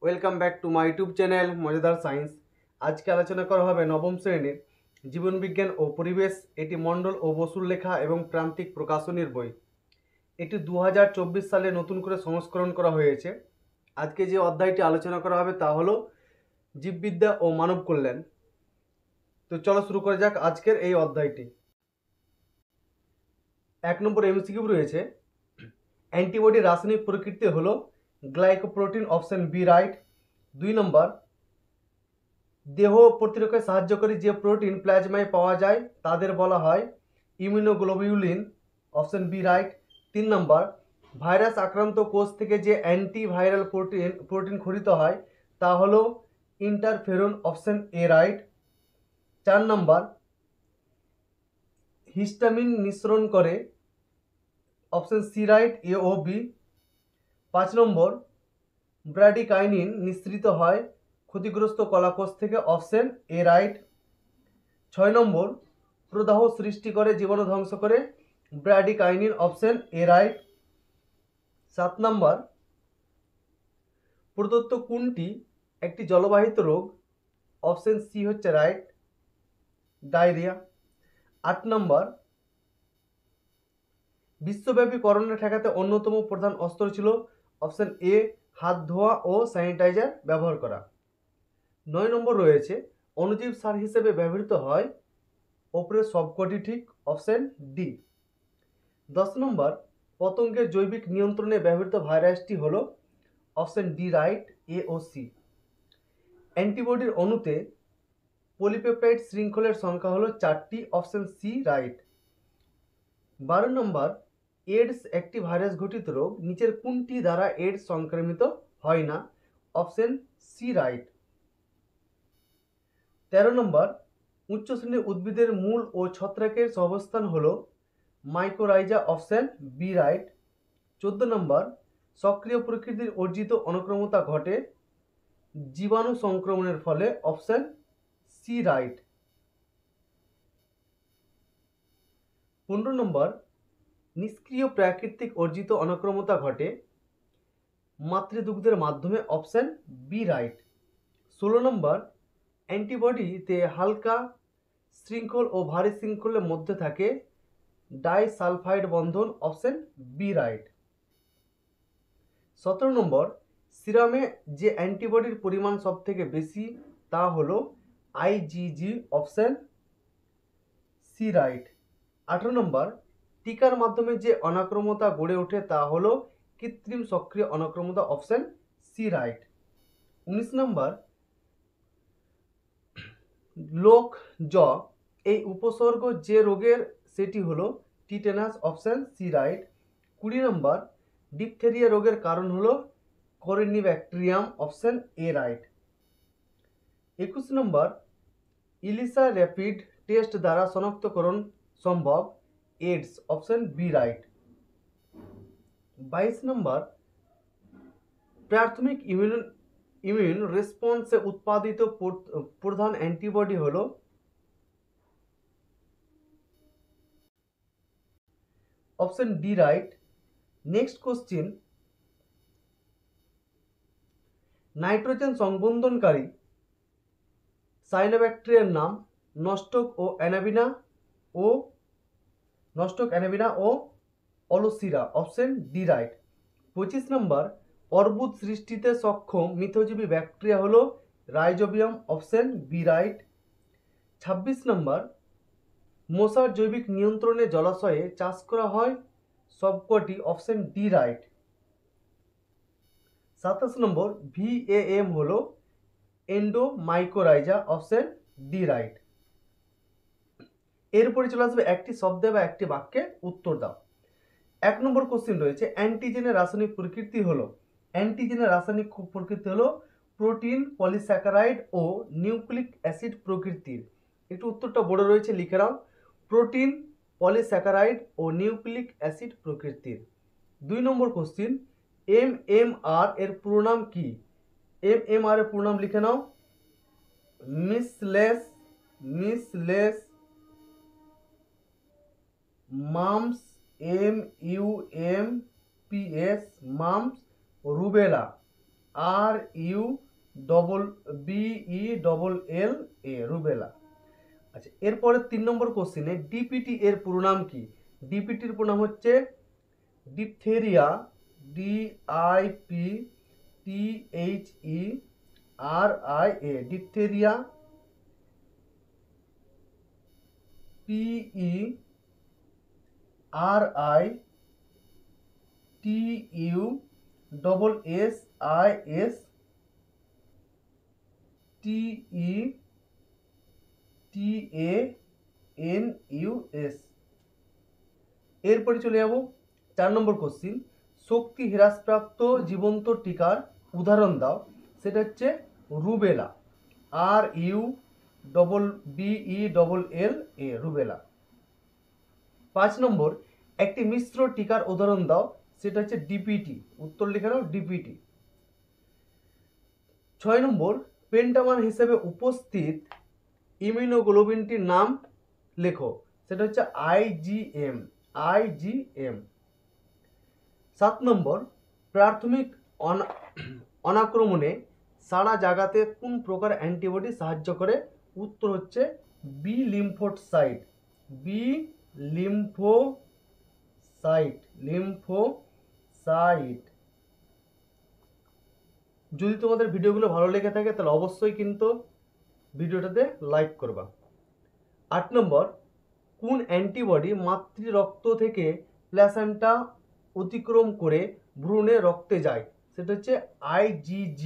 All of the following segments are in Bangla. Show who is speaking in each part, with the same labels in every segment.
Speaker 1: Welcome back to my YouTube channel মজাদার সায়েন্স। আজকে আলোচনা করা হবে নবম শ্রেণীর জীবনবিজ্ঞান ও পরিবেশ। এটি মণ্ডল ও বসুর লেখা এবং প্রান্তিক প্রকাশনীর বই। এটি 2024 সালে নতুন করে সংস্করণ করা হয়েছে। আজকে যে অধ্যায়টি আলোচনা করা হবে তা হলো জীববিদ্যা ও মানব কল্যাণ। তো চলো শুরু করা যাক আজকের এই অধ্যায়টি। 1 নম্বর এমসিকিউ রয়েছে, অ্যান্টিবডির রাসায়নিক প্রকৃতি হলো গ্লাইকোপ্রোটিন, অপশন বি রাইট। 2 নম্বর, দেহ প্রতিরক্ষায় সাহায্যকারী যে প্রোটিন প্লাজমায় পাওয়া যায় তাদের বলা হয় ইমিউনোগ্লোবিউলিন, অপশন বি রাইট। 3 নম্বর, ভাইরাস আক্রান্ত কোষ থেকে যে অ্যান্টিভাইরাল প্রোটিন খরিত হয় তা হলো interferon, option A right. 4 number, histamine নিঃসরণ করে, অপশন সি রাইট, এ ও বি। 5 নম্বর, ব্র্যাডিকাইনিন নিঃসৃত হয় ক্ষতিগ্রস্ত কলাকোষ থেকে, অপশন এ রাইট। 6 নম্বর, প্রদাহ সৃষ্টি করে, জীবাণু ধ্বংস করে, ব্র্যাডিকাইনিন, অপশন এ রাইট। 7 নম্বর, প্রদত্ত কোনটি একটি জলবাহিত রোগ, অপশন সি হচ্ছে রাইট, ডায়রিয়া। 8 নম্বর, বিশ্বব্যাপী করোনা ঠেকাতে অন্যতম প্রধান অস্ত্র ছিল, অপশন এ হাত ধোয়া ও স্যানিটাইজার ব্যবহার করা। 9 নম্বর রয়েছে, অণুজীব সার হিসেবে ব্যবহৃত হয়, ওপরের সবকটি ঠিক, অপশন ডি। 10 নম্বর, পতঙ্গের জৈবিক নিয়ন্ত্রণে ব্যবহৃত ভাইরাসটি হলো, অপশন ডি রাইট, এ ও সি। অ্যান্টিবডির অণুতে পলিপেপটাইড শৃঙ্খলের সংখ্যা হলো 4টি, অপশন সি রাইট। 12 নম্বর, এইডস একটি ভাইরাস ঘটিত রোগ, নিচের কোনটি দ্বারা এইডস সংক্রমিত হয় না, অপশন সি রাইট। 13 নম্বর, উচ্চ শ্রেণীর উদ্ভিদের মূল ও ছত্রাকের সহাবস্থান হলো মাইকোরাইজা, অপশন বি রাইট। 14 নম্বর, সক্রিয় প্রকৃতির অর্জিত অনুক্রমতা ঘটে জীবাণু সংক্রমণের ফলে, অপশন সি রাইট। 15 নম্বর, নিষ্ক্রিয় প্রাকৃতিক অর্জিত অনুক্রমতা ঘটে মাতৃদুগ্ধের মাধ্যমে, অপশন বি রাইট। 16 নম্বর, অ্যান্টিবডিতে হালকা শৃঙ্খল ও ভারী শৃঙ্খলের মধ্যে থাকে ডাইসালফাইড বন্ধন, অপশন বি রাইট। 17 নম্বর, সিরামে যে অ্যান্টিবডির পরিমাণ সব থেকে বেশি তা হলো আইজিজি, অপশন সি রাইট। 18 নম্বর, টিকার মাধ্যমে যে অনাক্রমতা গড়ে ওঠে তা হলো কৃত্রিম সক্রিয় অনাক্রমতা, option C right. 19 number, lockjaw এই উপসর্গ যে রোগের সেটি হলো tetanus, option C right. 20 number, diphtheria রোগের কারণ হলো Corynebacterium, option A right. 21 number, ELISA rapid test দ্বারা শনাক্তকরণ সম্ভব AIDS, option B right. 22 number, প্রাথমিক ইমিউন রেসপন্সে উৎপাদিত প্রধান অ্যান্টিবডি হলো, option D right. Next question, nitrogen সংবন্ধনকারী সাইনোব্যাকটেরিয়ার নাম নস্টক অ্যানাবিনা ও অলোসিরা, অপশন ডি রাইট। 25 নম্বর, অর্বুদ সৃষ্টিতে সক্ষম মিথজীবী ব্যাকটেরিয়া হলো রাইজোবিয়াম, অপশন বি রাইট। 26 নম্বর, মশার জৈবিক নিয়ন্ত্রণে জলাশয়ে চাষ করা হয় সবকটি, অপশন ডি রাইট। 27 নম্বর, ভিএএম হলো এন্ডোমাইকোরাইজা, অপশন ডি রাইট। এরপরে চলে আসবে একটি শব্দে বা একটি বাক্যে উত্তর দাও। 1 নম্বর কোশ্চেন রয়েছে, অ্যান্টিজেনের রাসায়নিক প্রকৃতি হলো, অ্যান্টিজেনের রাসায়নিক প্রকৃতি হলো প্রোটিন, পলিস্যাকারাইড ও নিউক্লিক অ্যাসিড প্রকৃতির। একটু উত্তরটা বড় রয়েছে, লিখে নাও, প্রোটিন, পলিস্যাকারাইড ও নিউক্লিক অ্যাসিড প্রকৃতির। 2 নম্বর কোশ্চেন, এমএমআর এর পুরো নাম কি? এমএমআর এর পুরো নাম লিখে নাও, measles mumps, MUMPS, mumps rubella, RUBBELLA, rubella. আচ্ছা, এরপরে 3 নম্বর কোশ্চিনে ডিপিটি এর পুরো নাম কি? ডিপিটির পুরো নাম হচ্ছে ডিপথেরিয়া, DIPTHERIA, ডিপথেরিয়া, PERITUSSISTENUS। এরপরে চলে যাব 4 নম্বর কোশ্চিন, শক্তি হ্রাসপ্রাপ্ত জীবন্ত টিকার উদাহরণ দাও। সেটা হচ্ছে রুবেলা, RUBBELLA, রুবেলা। 5 নম্বর, একটি মিশ্র টিকার উদাহরণ দাও। সেটা হচ্ছে ডিপিটি। উত্তর লিখে নাও, ডিপিটি। 6 নম্বর, পেন্টামান হিসেবে উপস্থিত ইমিউনোগ্লোবিনটির নাম লেখো। সেটা হচ্ছে IgM। 7 নম্বর, প্রাথমিক অনাক্রমণে সারা জাগাতে কোন প্রকার অ্যান্টিবডি সাহায্য করে? উত্তর হচ্ছে বি লিম্ফোসাইট। যদি তোমাদের ভিডিওগুলো ভালো লেগে থাকে তাহলে অবশ্যই কিন্তু ভিডিওটাতে লাইক করবা। 8 নম্বর, কোন অ্যান্টিবডি মাতৃরক্ত থেকে প্ল্যাসেন্টা অতিক্রম করে ভ্রূণে রক্তে যায়? সেটা হচ্ছে IgG।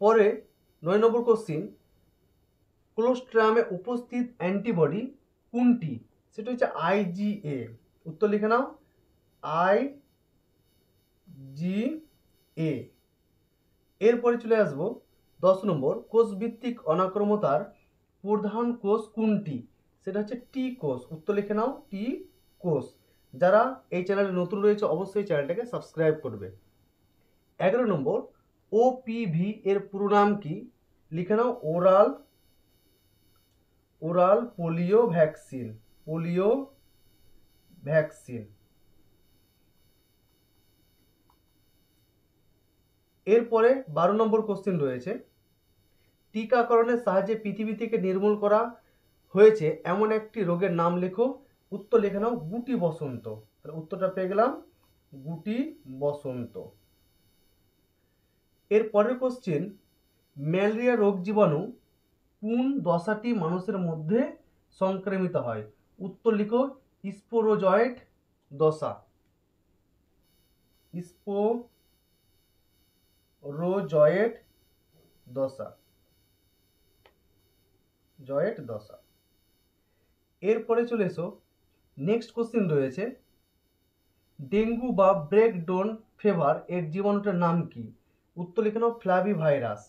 Speaker 1: পরে 9 নম্বর কোশ্চিন, কোলোস্ট্রামে উপস্থিত অ্যান্টিবডি কোনটি? সেটা হচ্ছে IgA। উত্তর লিখে নাও, IgA। এরপরে চলে আসব 10 নম্বর, কোষভিত্তিক অনাক্রমতার প্রধান কোষ কোনটি? সেটা হচ্ছে টি কোষ। উত্তর লিখে নাও, টি কোষ। যারা এই চ্যানেলে নতুন রয়েছে অবশ্যই চ্যানেলটাকে সাবস্ক্রাইব করবে। 11 নম্বর, OPV এর পুরো নাম কি? লিখে নাও, ওরাল পোলিও ভ্যাকসিন। এরপরে 12 নম্বর কোশ্চেন রয়েছে, টিকাকরণের সাহায্যে পৃথিবী থেকে নির্মূল করা হয়েছে এমন একটি রোগের নাম লেখো। উত্তর লিখে নাও, গুটি বসন্ত। তাহলে উত্তরটা পেয়ে গেলাম, গুটি বসন্ত। এর পরের কোশ্চেন, ম্যালেরিয়া রোগ জীবাণু কোন দশাটি মানুষের মধ্যে সংক্রমিত হয়? উত্তর লিখো, স্পোরোজয়েট দশা। এরপরে চলে এসো, নেক্সট কোশ্চেন রয়েছে, ডেঙ্গু বা ব্রেক ডোন ফিভার এর জীবাণুটার নাম কি? উত্তর লিখে নাও, ফ্লাভিভাইরাস।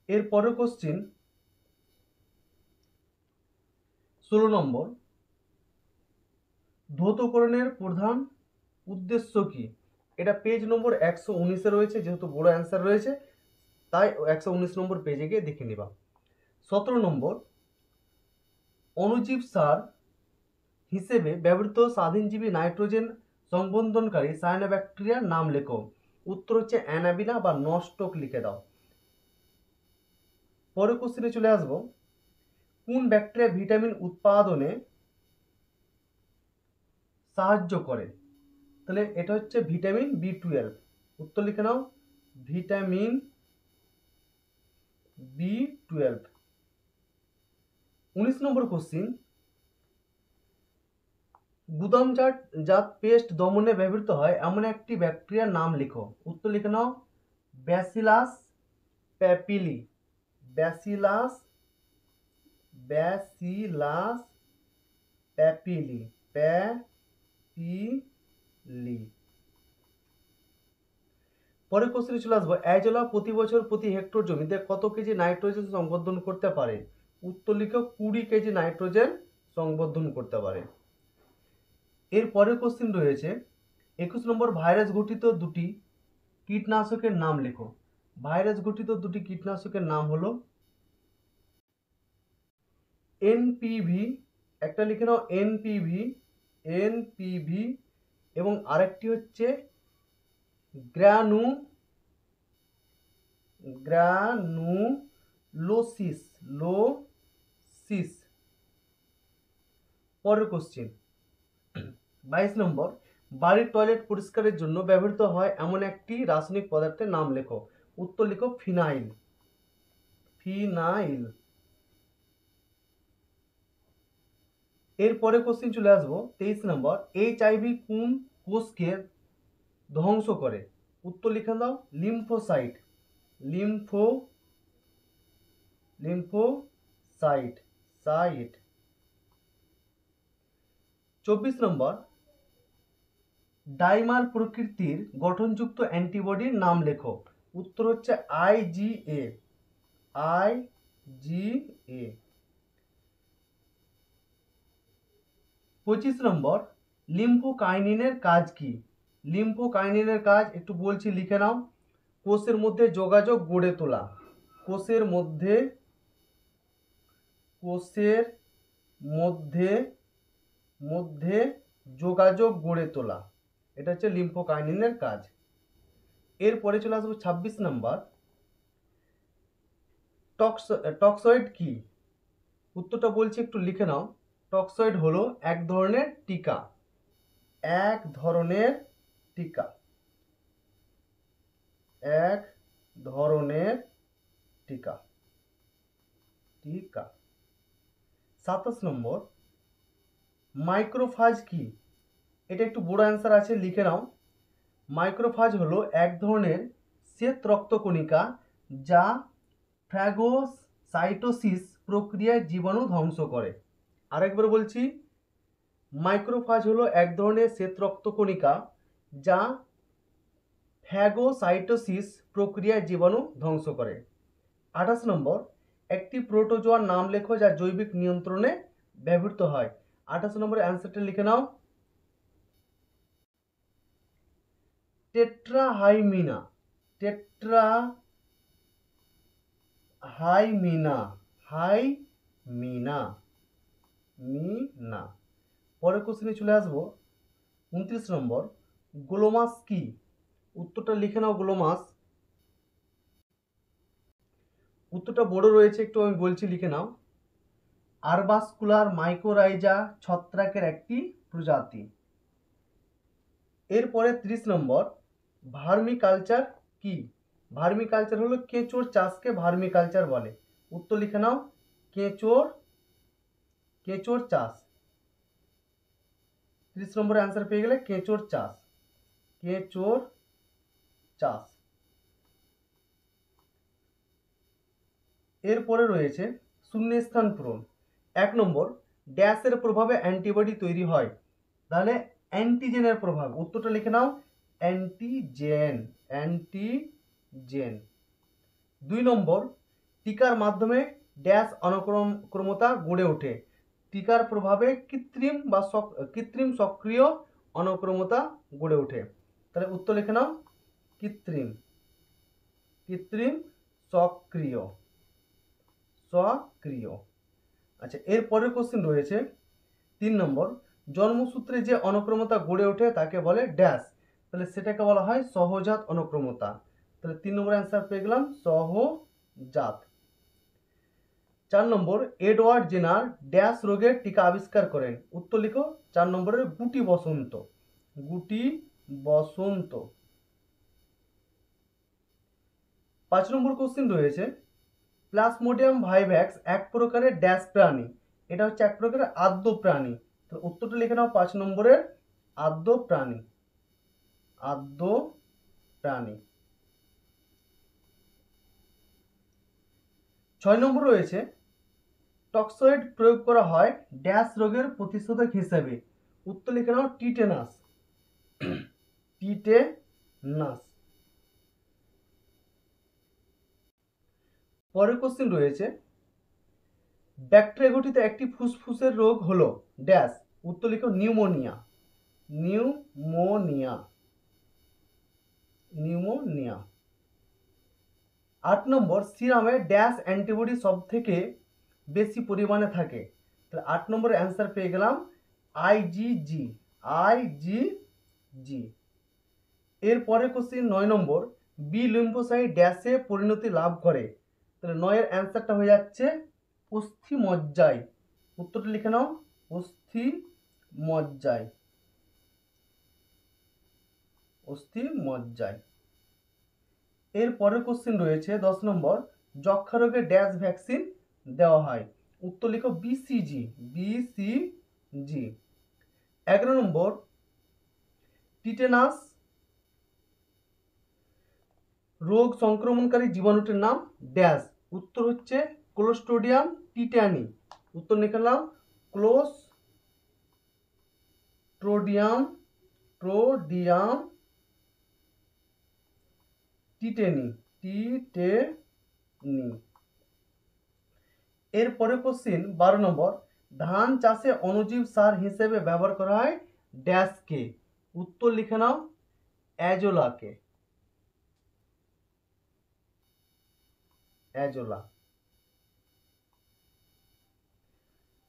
Speaker 1: এর পরের কোশ্চেন 16 নম্বর, ধৌতকরণের প্রধান উদ্দেশ্য কি? এটা পেজ নম্বর 119-এ রয়েছে, যেহেতু বড় অ্যান্সার রয়েছে তাই 119 নম্বর পেজে গিয়ে দেখে নিবা। 17 নম্বর, অণুজীব সার হিসেবে ব্যবহৃত স্বাধীনজীবী নাইট্রোজেন সংবন্ধনকারী সায়ানোব্যাকটেরিয়ার নাম লেখো। উত্তর হচ্ছে অ্যানাবিনা বা নস্টক, লিখে দাও। পরের কোশ্চেনে চলে আসবো, কোন ব্যাকটেরিয়া ভিটামিন উৎপাদনে সাহায্য করে? তাহলে এটা হচ্ছে ভিটামিন B12। উত্তর লিখে নাও, ভিটামিন B12। 19 নম্বর কোশ্চিন, গুদামজাত পেস্ট দমনে ব্যবহৃত হয় এমন একটি ব্যাকটেরিয়ার নাম লিখো। উত্তর লিখে নাও, ব্যাসিলাস প্যাপিলি। পরের কোশ্চেনে চলে আসবো, অ্যাজোলা প্রতি বছর প্রতি হেক্টর জমিতে কত কেজি নাইট্রোজেন সংবর্ধন করতে পারে? উত্তর লিখো, 20 কেজি নাইট্রোজেন সংবর্ধন করতে পারে। এর পরের কোশ্চেন রয়েছে 21 নম্বর, ভাইরাস ঘটিত দুটি কীটনাশকের নাম লেখো। ভাইরাস ঘটিত দুটি কীটনাশকের নাম হলো এনপিভি, একটা লিখে নাও এনপিভি, এনপিভি, এবং আরেকটি হচ্ছে গ্রানুলোসিস, লোসিস। পরের কোশ্চেন 22 নম্বর, বাড়ির টয়লেট পরিষ্কারের জন্য ব্যবহৃত হয় এমন একটি রাসায়নিক পদার্থের নাম লেখো। উত্তর লিখো ফিনাইল, ফিনাইল। এরপরে কোশ্চেন চলে আসবো 23 নম্বর, এইচআইভি কোন কোষকে ধ্বংস করে? উত্তর লিখে দাও লিম্ফোসাইট, লিম্ফোসাইট, সাইট। 24 নম্বর, ডাইমার প্রকৃতির গঠনযুক্ত অ্যান্টিবডির নাম লেখো। উত্তর হচ্ছে আইজিএ, আইজিএ। 25 নম্বর, লিম্ফোকাইনিনের কাজ কি? লিম্ফোকাইনিনের কাজ একটু বলছি, লিখে নাও। কোষের মধ্যে যোগাযোগ গড়ে তোলা, কোষের মধ্যে যোগাযোগ গড়ে তোলা, এটা হচ্ছে লিম্ফোকাইনিনের কাজ। এরপরে চলে আসবো 26 নম্বর, টক্সয়েড কি? উত্তরটা বলছি, একটু লিখে নাও। টক্সয়েড হলো এক ধরনের টিকা, এক ধরনের টিকা, এক ধরনের টিকা, টিকা। 27 নম্বর, মাইক্রোফাজ কি? এটা একটু বড় অ্যান্সার আছে, লিখে নাও। মাইক্রোফাজ হলো এক ধরনের শ্বেত রক্তকণিকা যা ফ্যাগোসাইটোসিস প্রক্রিয়ায় জীবাণু ধ্বংস করে। আরেকবার বলছি, মাইক্রোফাজ হলো এক ধরনের শ্বেত রক্তকণিকা যা ফ্যাগোসাইটোসিস প্রক্রিয়ায় জীবাণু ধ্বংস করে। 28 নম্বর, একটি প্রোটোজোয়ার নাম লেখো যা জৈবিক নিয়ন্ত্রণে ব্যবহৃত হয়। 28 নম্বরের অ্যান্সারটা লিখে নাও টেট্রাহাইমিনা, টেট্রাহাইমিনা, মিনা। পরের কোশ্চেনে চলে আসবো 29 নম্বর, গ্লোমাস কি? উত্তরটা লিখে নাও গ্লোমাস। উত্তরটা বড় রয়েছে, একটু আমি বলছি, লিখে নাও। আরবাসকুলার মাইকোরাইজা ছত্রাকের একটি প্রজাতি। এরপরে 30 নম্বর, ভার্মিকালচার কি? ভার্মিকালচার হলো কেঁচোর চাষকে ভার্মিকালচার বলে। উত্তর লিখে নাও কেঁচোর চাষ। 30 নম্বরের অ্যান্সার পেয়ে গেলে কেঁচোর চাষ, কেঁচোর চাষ। এরপরে রয়েছে শূন্যস্থান পূরণ। 1 নম্বর, ড্যাশের প্রভাবে অ্যান্টিবডি তৈরি হয়, তাহলে অ্যান্টিজেনের প্রভাব। উত্তরটা লিখে নাও অ্যান্টিজেন, অ্যান্টিজেন। 2 নম্বর, টিকার মাধ্যমে ড্যাশ অনুক্রমতা গড়ে ওঠে, টিকার প্রভাবে কৃত্রিম সক্রিয় অনুক্রমতা গড়ে ওঠে। তাহলে উত্তর লিখে নাও কৃত্রিম সক্রিয়। আচ্ছা, এর পরের কোশ্চেন রয়েছে 3 নম্বর, জন্মসূত্রে যে অনুক্রমতা গড়ে ওঠে তাকে বলে ড্যাশ, তাহলে সেটাকে বলা হয় সহজাত অনুক্রমতা। তাহলে 3 নম্বর অ্যান্সার পেয়ে গেলাম সহজাত। 4 নম্বর, এডওয়ার্ড জেনার ড্যাশ রোগের টিকা আবিষ্কার করেন। উত্তর লিখো 4 নম্বরের গুটি বসন্ত, গুটি বসন্ত। 5 নম্বর কোশ্চেন রয়েছে, প্লাজমোডিয়াম ভাইভ্যাক্স এক প্রকারের ড্যাশ প্রাণী, এটা হচ্ছে এক প্রকারের আদ্য প্রাণী। তো উত্তরটা লিখে নাও 5 নম্বরের আদ্য প্রাণী, আদ্য প্রাণী। 6 নম্বর রয়েছে, টক্সয়েড প্রয়োগ করা হয় ড্যাশ রোগের প্রতিষেধক হিসেবে। উত্তর লিখে নাও টিটেনাস, টিটেনাস। পরের কোশ্চেন রয়েছে, ব্যাকটেরিয়া ঘটিত একটি ফুসফুসের রোগ হলো ড্যাশ। উত্তর লিখো নিউমোনিয়া, নিউমোনিয়া। নিউমোনিয়া। 8 নম্বর, সিরামে ড্যাশ অ্যান্টিবডি সব থেকে বেশি পরিমাণে থাকে। তাহলে 8 নম্বরের অ্যান্সার পেয়ে গেলাম আইজিজি। আইজিজি। এরপরে কোশ্চেন 9 নম্বর, বি লিম্ফোসাইট ড্যাশে পরিণতি লাভ করে। তাহলে 9 এর অ্যান্সারটা হয়ে যাচ্ছে অস্থিমজ্জায়। উত্তরটা লিখে নাও, অস্থিমজ্জায়। অস্থিমজ্জায়। এর পরের কোশ্চেন রয়েছে 10 নম্বর, যক্ষা রোগে ড্যাশ ভ্যাকসিন দেওয়া হয়। উত্তর লিখো বিসিজি। বিসিজি। 11 নম্বর, টিটেনাস রোগ সংক্রমণকারী জীবাণুটির নাম ড্যাশ। উত্তর হচ্ছে ক্লোস্ট্রিডিয়াম টিটানি। উত্তর লিখলাম ক্লোস্ট্রিডিয়াম টিটেনি। এরপরে কোশ্চিন 12 নম্বর, ধান চাষে অণুজীব সার হিসেবে ব্যবহার করা হয় ড্যাশকে। উত্তর লিখে নাও অ্যাজোলাকে। অ্যাজোলা।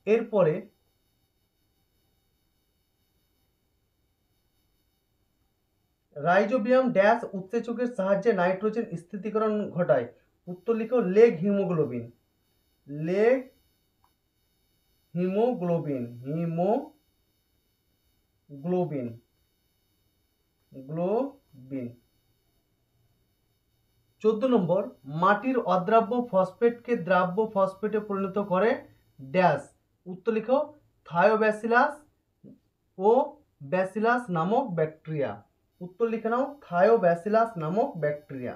Speaker 1: এরপরে রাইজোবিয়াম ড্যাশ উৎসেচকের সাহায্যে নাইট্রোজেন স্থিতিকরণ ঘটায়। উত্তর লিখো leg haemoglobin. Leg haemoglobin. Globin. 14 নম্বর, মাটির অদ্রাব্য ফসফেটকে দ্রাব্য ফসফেটে পরিণত করে ড্যাশ। উত্তর লিখো থায়োব্যাসিলাস ও ব্যাসিলাস নামক ব্যাকটেরিয়া। উত্তর লিখে নাও থায়োব্যাসিলাস নামক ব্যাকটেরিয়া,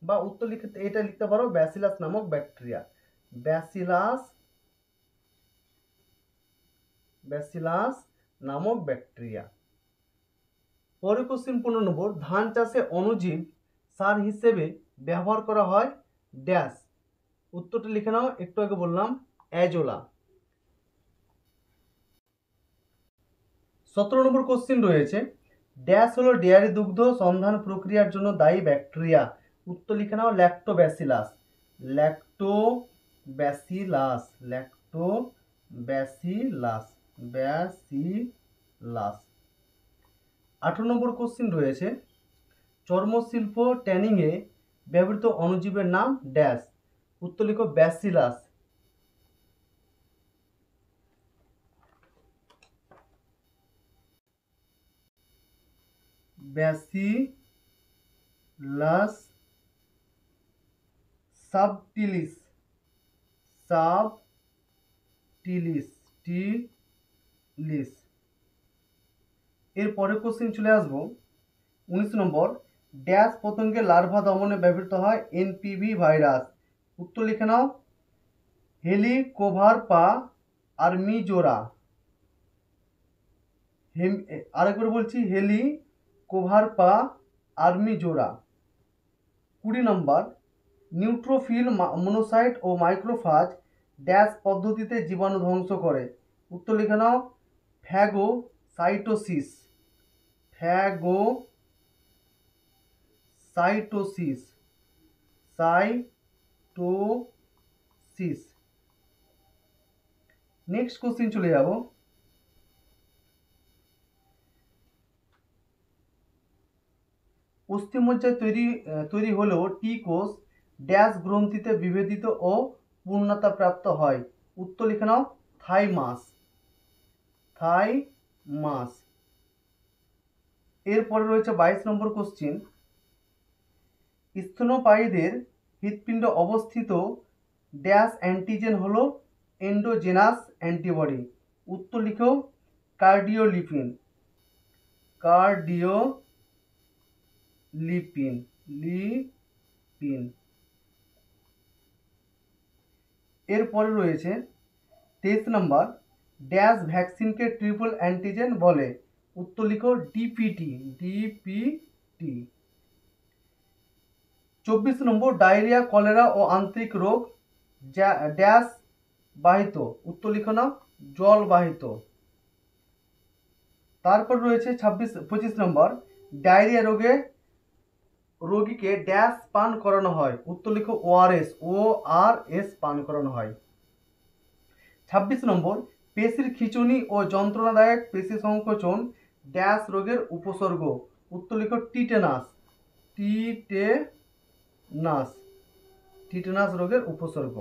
Speaker 1: বা উত্তর লিখে এটা লিখতে পারো ব্যাসিলাস নামক ব্যাকটেরিয়া। ব্যাসিলাস নামক ব্যাকটেরিয়া। পরের কোশ্চেন 15 নম্বর, ধান চাষে অণুজীব সার হিসেবে ব্যবহার করা হয় ড্যাশ। উত্তরটা লিখে নাও, একটু আগে বললাম অ্যাজোলা। 17 নম্বর কোশ্চেন রয়েছে, ড্যাশ হলো ডেয়ারি দুগ্ধ সন্ধান প্রক্রিয়ার জন্য দায়ী ব্যাকটেরিয়া। উত্তর লিখে নাও ল্যাক্টোব্যাসিলাস। ব্যাসিলাস। 18 নম্বর কোশ্চেন রয়েছে, চর্মশিল্প ট্যানিংয়ে ব্যবহৃত অণুজীবের নাম ড্যাশ। উত্তর লিখো ব্যাসিলাস। Bacillus subtilis. এর পরের কোশ্চেন চলে আসবো 19 নম্বর, ড্যাশ পতঙ্গের লার্ভা দমনে ব্যবহৃত হয় এনপিভি ভাইরাস। উত্তর লিখে নাও হেলিকোভারপা আর্মিজোরা। আরেকবার বলছি হেলিকোভারপা আর্মিজোরা। 20 নম্বর, নিউট্রোফিল মনোসাইট ও মাইক্রোফাজ ড্যাশ পদ্ধতিতে জীবাণু ধ্বংস করে। উত্তর লিখে নাও ফ্যাগোসাইটোসিস। নেক্সট কোশ্চেন চলে যাব, অস্থিমজ্জায় তৈরি হলেও টি কোষ ড্যাশ গ্রন্থিতে বিভেদিত ও পূর্ণতা প্রাপ্ত হয়। উত্তর লিখে নাও থাইমাস। এরপরে রয়েছে 22 নম্বর কোশ্চেন, স্তন্যপায়ীদের হৃৎপিণ্ড অবস্থিত ড্যাশ অ্যান্টিজেন হলো এন্ডোজেনাস অ্যান্টিবডি। উত্তর লিখো কার্ডিওলিপিন। এরপরে রয়েছে 23 নম্বর, ড্যাশ ভ্যাকসিনকে ট্রিপল অ্যান্টিজেন বলে। উত্তর লিখো ডিপিটি। 24 নম্বর, ডায়রিয়া কলেরা ও আন্ত্রিক রোগ ড্যাশ বাহিত। উত্তর লিখো না জল বাহিত। তারপর রয়েছে 25 নম্বর, ডায়রিয়া রোগে রোগীকে ড্যাশ পান করানো হয়? উত্তর লিখো ওআরএস, ORS পান করানো হয়। 26 নম্বর, পেশির খিঁচুনি ও যন্ত্রণাদায়ক পেশি সংকোচন ড্যাশ রোগের উপসর্গ? উত্তর লিখো টিটেনাস, টিটেনাস রোগের উপসর্গ।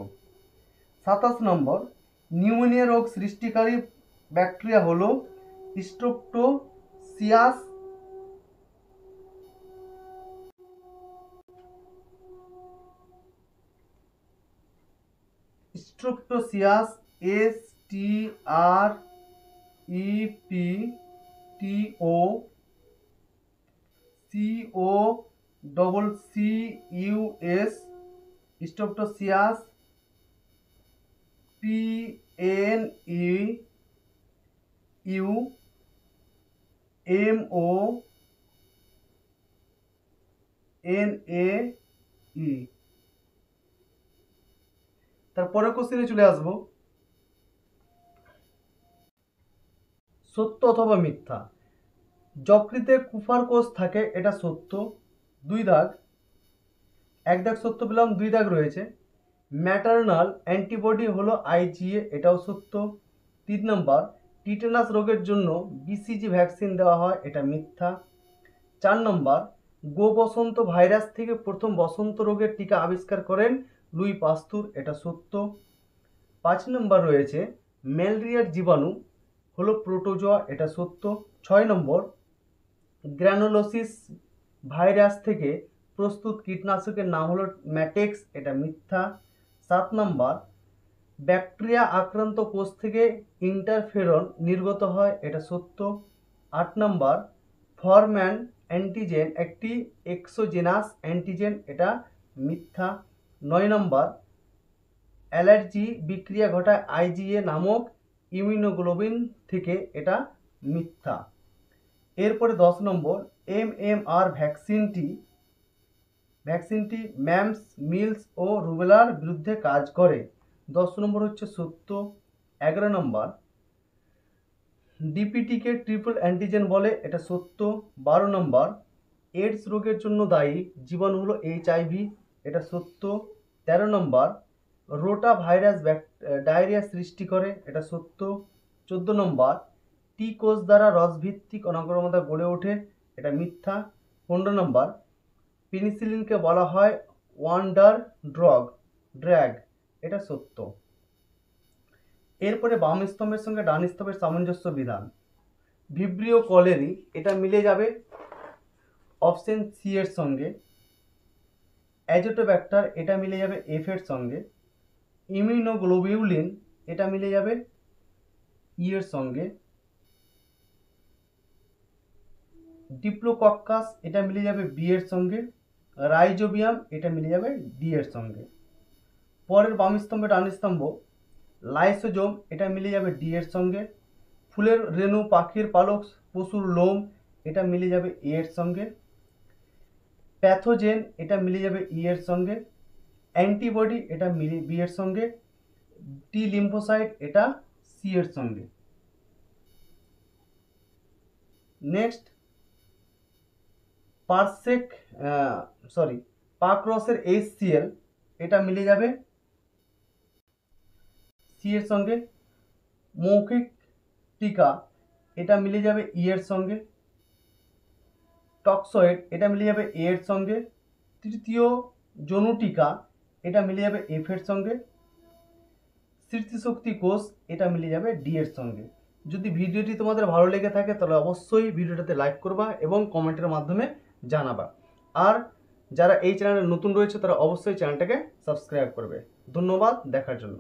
Speaker 1: 27 নম্বর, নিউমোনিয়া রোগ সৃষ্টিকারী ব্যাকটেরিয়া হলো স্ট্রেপ্টোসিয়াস STREPTOCOCCUS স্ট্রেপ্টোসিয়াস PNEUMONAE। তারপরে কোশ্চেনে চলে আসবো, সত্য অথবা মিথ্যা? যকৃতে কুফার কোষ থাকে, এটা সত্য। 2 দাগ, 1 দাগ সত্য পেলাম, 2 দাগ রয়েছে। ম্যাটারনাল অ্যান্টিবডি হলো IgA, এটাও সত্য। 3 নম্বর, টিটেনাস রোগের জন্য BCG ভ্যাকসিন দেওয়া হয়, এটা মিথ্যা। 4 নম্বর, গো বসন্ত ভাইরাস থেকে প্রথম বসন্ত রোগের টিকা আবিষ্কার করেন লুই পাস্তুর, এটা সত্য। 5 নম্বর রয়েছে ম্যালেরিয়ার জীবাণু হলো প্রোটোজোয়া, এটা সত্য। 6 নম্বর, গ্রানুলোসিস ভাইরাস থেকে প্রস্তুত কীটনাশকের নাম হলো ম্যাটেক্স, এটা মিথ্যা। 7 নম্বর, ব্যাকটেরিয়া আক্রান্ত কোষ থেকে ইন্টারফেরন নির্গত হয়, এটা সত্য। 8 নম্বর, ফরম্যান অ্যান্টিজেন একটি এক্সোজেনাস অ্যান্টিজেন, এটা মিথ্যা। 9 নম্বর, অ্যালার্জি বিক্রিয়া ঘটায় IgA নামক ইমিউনোগ্লোবিন থেকে, এটা মিথ্যা। এরপরে 10 নম্বর, MMR ভ্যাকসিনটি ম্যামস, মিলস ও রুবেলার বিরুদ্ধে কাজ করে। 10 নম্বর হচ্ছে সত্য। 11 নম্বর, ডিপিটিকে ট্রিপল অ্যান্টিজেন বলে, এটা সত্য। 12 নম্বর, এইডস রোগের জন্য দায়ী জীবাণু হলো HIV, এটা সত্য। 13 নম্বর, রোটা ভাইরাস ডায়রিয়া সৃষ্টি করে, এটা সত্য। 14 নম্বর, টি কোষ দ্বারা রসভিত্তিক অনাগ্রমতা গড়ে ওঠে, এটা মিথ্যা। 15 নম্বর, পেনিসিলিনকে বলা হয় ওয়ান্ডার ড্রাগ, এটা সত্য। এরপরে বাম স্তম্ভের সঙ্গে ডান স্তম্ভের সামঞ্জস্য বিধান। ভিব্রিও কলেরি, এটা মিলে যাবে অপশন সি এর সঙ্গে। অ্যাজোটোব্যাক্টার, এটা মিলে যাবে F এর সঙ্গে। ইমিউনোগ্লোবিউলিন, এটা মিলে যাবে ই এর সঙ্গে। ডিপ্লোকক্কাস, এটা মিলে যাবে বি এর সঙ্গে। রাইজোবিয়াম, এটা মিলে যাবে ডি এর সঙ্গে। পরের বাম স্তম্ভে ডান স্তম্ভ, লাইসোজোম, এটা মিলে যাবে ডি এর সঙ্গে। ফুলের রেণু, পাখির পালক, পশুর লোম, এটা মিলে যাবে এ এর সঙ্গে। প্যাথোজেন, এটা মিলে যাবে ই এর সঙ্গে। অ্যান্টিবডি, এটা মিলে বি এর সঙ্গে। টি লিম্ফোসাইট, এটা সি এর সঙ্গে। নেক্সট, পাকরসের HCl, এটা মিলে যাবে সি এর সঙ্গে। মৌখিক টিকা, এটা মিলে যাবে ই এর সঙ্গে। টক্সয়েড, এটা মিলে যাবে এ এর সঙ্গে। তৃতীয় জনু টিকা, এটা মিলে যাবে এফ এর সঙ্গে। স্মৃতিশক্তি কোষ, এটা মিলে যাবে ডি এর সঙ্গে। যদি ভিডিওটি তোমাদের ভালো লেগে থাকে তাহলে অবশ্যই ভিডিওটাতে লাইক করবা এবং কমেন্টের মাধ্যমে জানাবা। আর যারা এই চ্যানেলে নতুন রয়েছে তারা অবশ্যই চ্যানেলটাকে সাবস্ক্রাইব করবে। ধন্যবাদ দেখার জন্য।